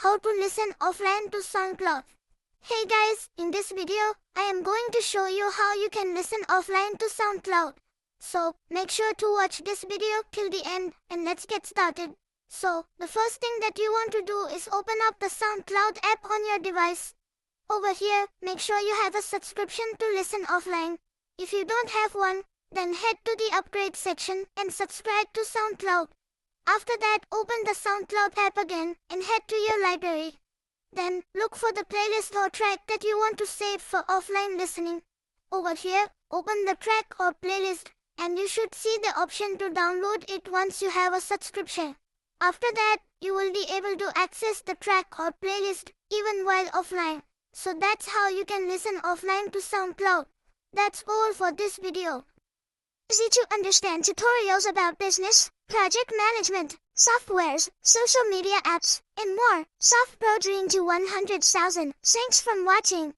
how to listen offline to SoundCloud. Hey guys, in this video, I am going to show you how you can listen offline to SoundCloud. So, make sure to watch this video till the end and let's get started. So, the first thing that you want to do is open up the SoundCloud app on your device. Over here, make sure you have a subscription to listen offline. If you don't have one, then head to the upgrade section and subscribe to SoundCloud. After that, open the SoundCloud app again and head to your library. Then, look for the playlist or track that you want to save for offline listening. Over here, open the track or playlist, and you should see the option to download it once you have a subscription. After that, you will be able to access the track or playlist even while offline. So that's how you can listen offline to SoundCloud. That's all for this video. Easy to understand tutorials about business, project management, softwares, social media apps, and more. Softpro dream to 100,000. Thanks for watching.